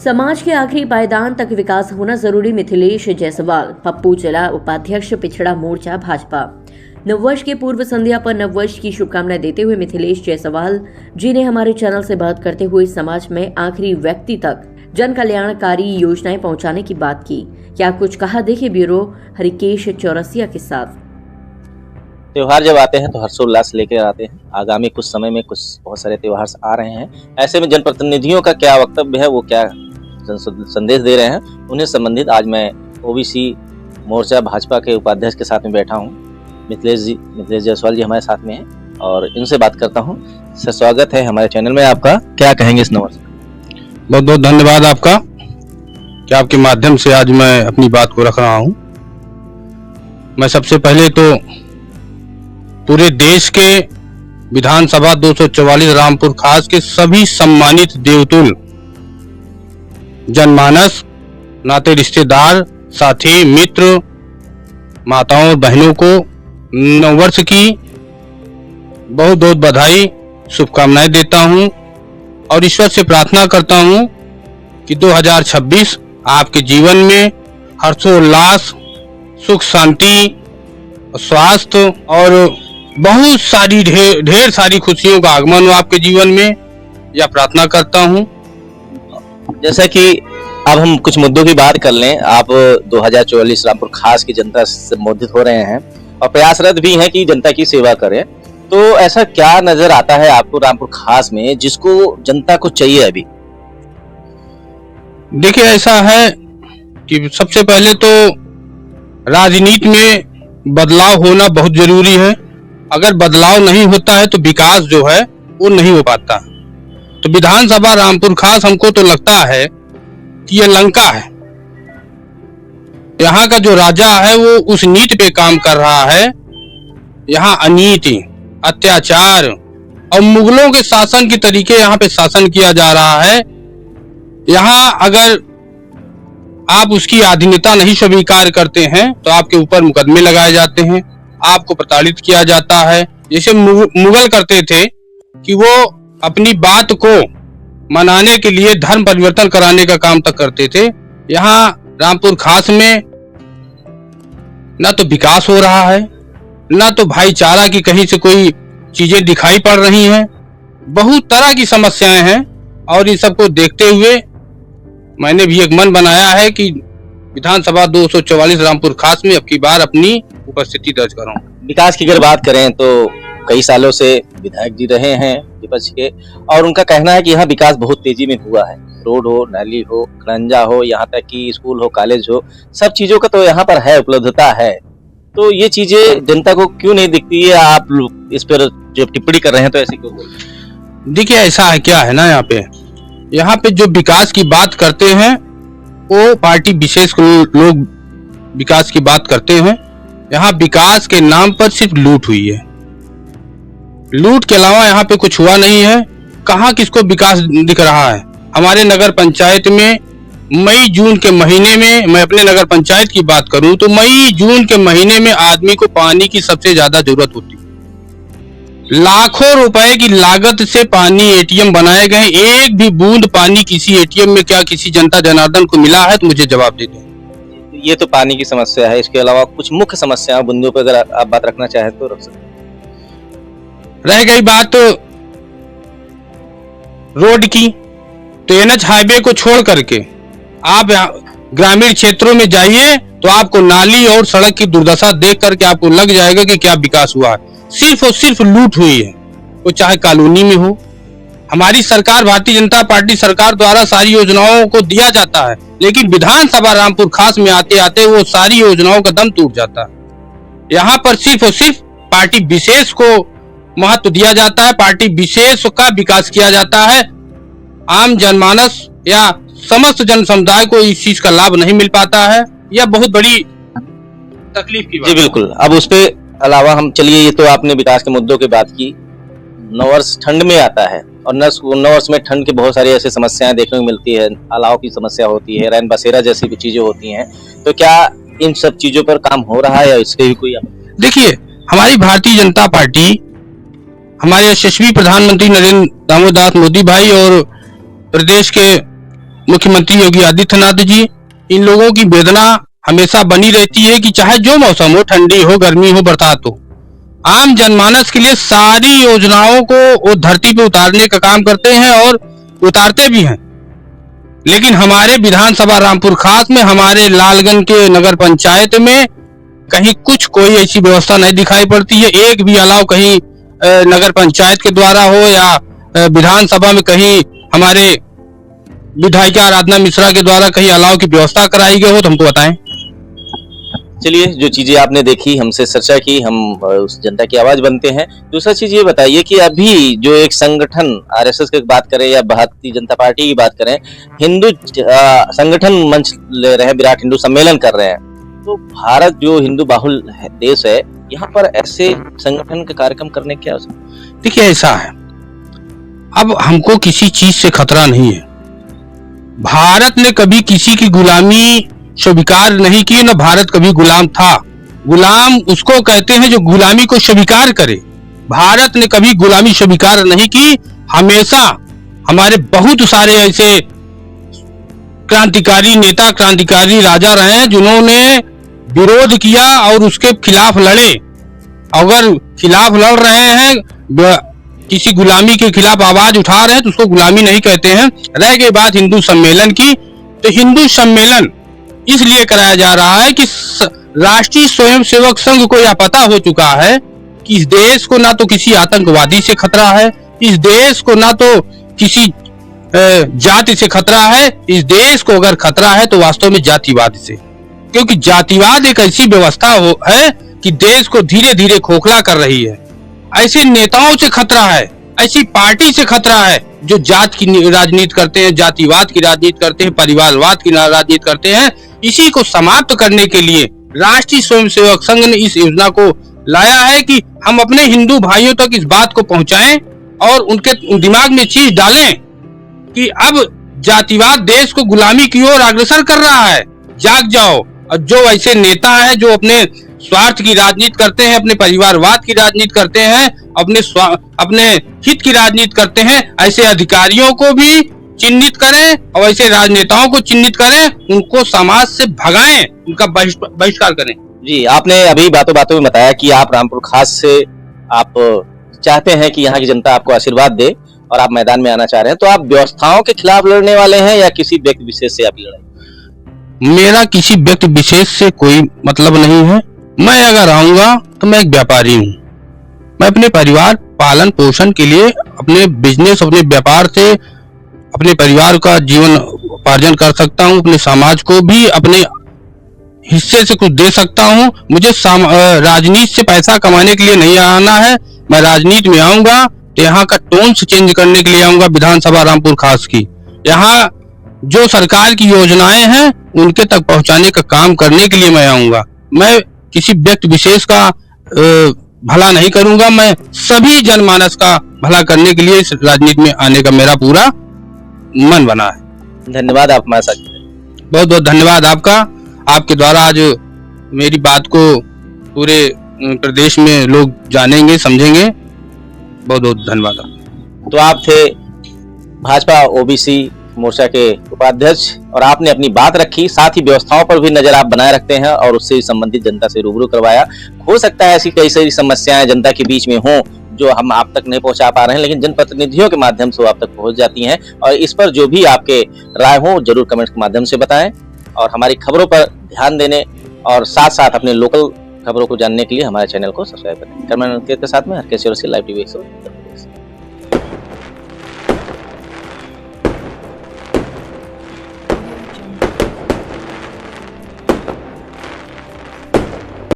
समाज के आखिरी पायदान तक विकास होना जरूरी। मिथिलेश जायसवाल, पप्पू जिला उपाध्यक्ष पिछड़ा मोर्चा भाजपा। नववर्ष के पूर्व संध्या पर नववर्ष की शुभकामनाएं देते हुए मिथिलेश जायसवाल जी ने हमारे चैनल से बात करते हुए समाज में आखिरी व्यक्ति तक जन कल्याणकारी योजनाएं पहुंचाने की बात की। क्या कुछ कहा, देखिए ब्यूरो हरिकेश चौरसिया के साथ। त्योहार जब आते हैं तो हर्षोल्लास लेकर आते हैं। आगामी कुछ समय में बहुत सारे त्योहार आ रहे हैं। ऐसे में जनप्रतिनिधियों का क्या वक्तव्य है, वो क्या संदेश दे रहे हैं, उन्हें संबंधित आज मैं ओबीसी मोर्चा भाजपा के उपाध्यक्ष के साथ में बैठा हूं। मिथिलेश जायसवाल जी हमारे साथ में हैं और इनसे बात करता हूं। सर, स्वागत है हमारे चैनल में आपका। क्या कहेंगे इस नववर्ष? बहुत बहुत धन्यवाद आपका कि आपके माध्यम से आज मैं अपनी बात को रख रहा हूं। मैं सबसे पहले तो पूरे देश के विधानसभा 244 रामपुर खास के सभी सम्मानित देवतुल जनमानस, नाते रिश्तेदार, साथी, मित्र, माताओं और बहनों को नववर्ष की बहुत बहुत बधाई, शुभकामनाएं देता हूं और ईश्वर से प्रार्थना करता हूं कि 2026 आपके जीवन में हर्षोल्लास, सुख शांति, स्वास्थ्य और बहुत सारी ढेर सारी खुशियों का आगमन हो आपके जीवन में, यह प्रार्थना करता हूं। जैसा कि अब हम कुछ मुद्दों की बात कर लें। आप 2044 रामपुर खास की जनता से संबोधित हो रहे हैं और प्रयासरत भी हैं कि जनता की सेवा करें। तो ऐसा क्या नजर आता है आपको रामपुर खास में जिसको जनता को चाहिए अभी? देखिए, ऐसा है कि सबसे पहले तो राजनीति में बदलाव होना बहुत जरूरी है। अगर बदलाव नहीं होता है तो विकास जो है वो नहीं हो पाता। तो विधानसभा रामपुर खास हमको तो लगता है कि ये लंका है। यहाँ का जो राजा है वो उस नीति पे काम कर रहा है। यहाँ अनीति, अत्याचार और मुगलों के शासन के तरीके यहाँ पे शासन किया जा रहा है। यहाँ अगर आप उसकी अधीनता नहीं स्वीकार करते हैं तो आपके ऊपर मुकदमे लगाए जाते हैं, आपको प्रताड़ित किया जाता है। जैसे मुगल करते थे कि वो अपनी बात को मनाने के लिए धर्म परिवर्तन कराने का काम तक करते थे। यहाँ रामपुर खास में ना तो विकास हो रहा है, ना तो भाईचारा की कहीं से कोई चीजें दिखाई पड़ रही हैं। बहुत तरह की समस्याएं हैं और इन सबको देखते हुए मैंने भी एक मन बनाया है कि विधानसभा 244 रामपुर खास में अब की बार अपनी उपस्थिति दर्ज करूं। विकास की अगर बात करें तो कई सालों से विधायक जी रहे हैं विपक्ष के और उनका कहना है कि यहाँ विकास बहुत तेजी में हुआ है। रोड हो, नाली हो, खड़ंजा हो, यहाँ तक कि स्कूल हो, कॉलेज हो, सब चीजों का तो यहाँ पर है, उपलब्धता है। तो ये चीजें जनता को क्यों नहीं दिखती है? आप लोग इस पर जो टिप्पणी कर रहे हैं तो ऐसे क्यों बोल रहे हैं? देखिए, ऐसा है, क्या है ना, यहाँ पे जो विकास की बात करते हैं वो पार्टी विशेष लोग विकास की बात करते हैं। यहाँ विकास के नाम पर सिर्फ लूट हुई है। लूट के अलावा यहाँ पे कुछ हुआ नहीं है। कहाँ किसको विकास दिख रहा है? हमारे नगर पंचायत में मई जून के महीने में, मैं अपने नगर पंचायत की बात करूं तो मई जून के महीने में आदमी को पानी की सबसे ज्यादा जरूरत होती है। लाखों रुपए की लागत से पानी एटीएम बनाए गए। एक भी बूंद पानी किसी एटीएम में क्या किसी जनता जनार्दन को मिला है? तो मुझे जवाब दे दें। ये तो पानी की समस्या है। इसके अलावा कुछ मुख्य समस्याओं बिंदुओं पर अगर आप बात रखना चाहें तो रख सकते हैं। रह गई बात रोड की, तो एनएच हाईवे को छोड़ करके आप ग्रामीण क्षेत्रों में जाइए तो आपको नाली और सड़क की दुर्दशा देख करके आपको लग जाएगा कि क्या विकास हुआ है। सिर्फ और सिर्फ लूट हुई है, वो चाहे कॉलोनी में हो। हमारी सरकार, भारतीय जनता पार्टी सरकार द्वारा सारी योजनाओं को दिया जाता है, लेकिन विधानसभा रामपुर खास में आते आते वो सारी योजनाओं का दम टूट जाता है। यहाँ पर सिर्फ और सिर्फ पार्टी विशेष को महत्व दिया जाता है, पार्टी विशेष का विकास किया जाता है। आम जनमानस या समस्त जन समुदाय को इस चीज का लाभ नहीं मिल पाता है। यह बहुत बड़ी तकलीफ की बात। जी बिल्कुल। अब उस पे अलावा हम चलिए, ये तो आपने विकास के मुद्दों की बात की। नववर्ष ठंड में आता है और नववर्ष में ठंड की बहुत सारी ऐसी समस्याएं देखने को मिलती है। अलाव की समस्या होती है, रैन बसेरा जैसी भी चीजें होती हैं। तो क्या इन सब चीजों पर काम हो रहा है या इसके भी कोई? देखिए, हमारी भारतीय जनता पार्टी, हमारे यशस्वी प्रधानमंत्री नरेंद्र दामोदर दास मोदी भाई और प्रदेश के मुख्यमंत्री योगी आदित्यनाथ जी, इन लोगों की वेदना हमेशा बनी रहती है कि चाहे जो मौसम हो, ठंडी हो, गर्मी हो, बरसात हो, आम जनमानस के लिए सारी योजनाओं को वो धरती पे उतारने का काम करते हैं और उतारते भी हैं। लेकिन हमारे विधानसभा रामपुर खास में, हमारे लालगंज के नगर पंचायत में कहीं कोई ऐसी व्यवस्था नहीं दिखाई पड़ती है। एक भी अलाव कहीं नगर पंचायत के द्वारा हो या विधानसभा में कहीं हमारे विधायिका आराधना मिश्रा के द्वारा कहीं अलाव की व्यवस्था कराई गई हो तो हमको बताएं। चलिए, जो चीजें आपने देखी, हमसे चर्चा की, हम उस जनता की आवाज बनते हैं। दूसरा चीज ये बताइए कि अभी जो एक संगठन आरएसएस की बात करें या भारतीय जनता पार्टी की बात करें, हिंदू संगठन मंच ले रहे हैं, विराट हिंदू सम्मेलन कर रहे हैं, तो भारत जो हिंदू बाहुल देश है, यहाँ पर ऐसे संगठन का कार्यक्रम करने की क्या? देखिए, ऐसा है, अब हमको किसी चीज से खतरा नहीं है। भारत ने कभी किसी की गुलामी स्वीकार नहीं की, न भारत कभी गुलाम था। गुलाम उसको कहते हैं जो गुलामी को स्वीकार करे। भारत ने कभी गुलामी स्वीकार नहीं की। हमेशा हमारे बहुत सारे ऐसे क्रांतिकारी नेता, क्रांतिकारी राजा रहे हैं जिन्होंने विरोध किया और उसके खिलाफ लड़े। अगर खिलाफ लड़ रहे हैं, किसी गुलामी के खिलाफ आवाज उठा रहे हैं तो उसको गुलामी नहीं कहते हैं। रह गई बात हिंदू सम्मेलन की, तो हिंदू सम्मेलन इसलिए कराया जा रहा है कि राष्ट्रीय स्वयंसेवक संघ को यह पता हो चुका है कि इस देश को ना तो किसी आतंकवादी से खतरा है, इस देश को ना तो किसी जाति से खतरा है। इस देश को अगर खतरा है तो वास्तव में जातिवाद से, क्योंकि जातिवाद एक ऐसी व्यवस्था है कि देश को धीरे धीरे खोखला कर रही है। ऐसे नेताओं से खतरा है, ऐसी पार्टी से खतरा है जो जात की राजनीति करते हैं, जातिवाद की राजनीति करते हैं, परिवारवाद की राजनीति करते हैं। इसी को समाप्त करने के लिए राष्ट्रीय स्वयंसेवक संघ ने इस योजना को लाया है कि हम अपने हिंदू भाइयों तक इस बात को पहुंचाएं और उनके दिमाग में चीज डालें कि अब जातिवाद देश को गुलामी की ओर अग्रसर कर रहा है। जाग जाओ। और जो ऐसे नेता है जो अपने स्वार्थ की राजनीति करते हैं, अपने परिवारवाद की राजनीति करते हैं, अपने हित की राजनीति करते हैं, ऐसे अधिकारियों को भी चिन्हित करें और ऐसे राजनेताओं को चिन्हित करें, उनको समाज से भगाएं, उनका बहिष्कार करें। जी, आपने अभी बातों बातों में बताया कि आप रामपुर खास से आप चाहते हैं कि यहाँ की जनता आपको आशीर्वाद दे और आप मैदान में आना चाह रहे हैं, तो आप व्यवस्थाओं के खिलाफ लड़ने वाले हैं या किसी व्यक्ति विशेष से आपकी लड़ाई? मेरा किसी व्यक्ति विशेष से कोई मतलब नहीं है। मैं अगर आऊंगा तो मैं एक व्यापारी हूँ। मैं अपने परिवार पालन पोषण के लिए अपने बिजनेस, अपने व्यापार से अपने परिवार का जीवन उपार्जन कर सकता हूँ, अपने समाज को भी अपने हिस्से से कुछ दे सकता हूँ। मुझे राजनीति से पैसा कमाने के लिए नहीं आना है। मैं राजनीति में आऊंगा तो यहाँ का टोन से चेंज करने के लिए आऊंगा। विधानसभा रामपुर खास की यहाँ जो सरकार की योजनाएं हैं उनके तक पहुंचाने का काम करने के लिए मैं आऊंगा। मैं किसी व्यक्ति विशेष का भला नहीं करूंगा, मैं सभी जनमानस का भला करने के लिए इस राजनीति में आने का मेरा पूरा मन बना है। धन्यवाद, आप हमारे साथ। बहुत बहुत धन्यवाद आपका। आपके द्वारा आज मेरी बात को पूरे प्रदेश में लोग जानेंगे, समझेंगे। बहुत बहुत धन्यवाद। तो आप थे भाजपा ओबीसी मोर्चा के उपाध्यक्ष और आपने अपनी बात रखी, साथ ही व्यवस्थाओं पर भी नजर आप बनाए रखते हैं और उससे संबंधित जनता से रूबरू करवाया। हो सकता है ऐसी कई सारी समस्याएं जनता के बीच में हों जो हम आप तक नहीं पहुंचा पा रहे हैं, लेकिन जनप्रतिनिधियों के माध्यम से वो आप तक पहुंच जाती हैं। और इस पर जो भी आपके राय हो जरूर कमेंट्स के माध्यम से बताएं और हमारी खबरों पर ध्यान देने और साथ साथ अपने लोकल खबरों को जानने के लिए हमारे चैनल को सब्सक्राइब करें। कैमरामैन के साथ में हरकेश लाइव टीवी।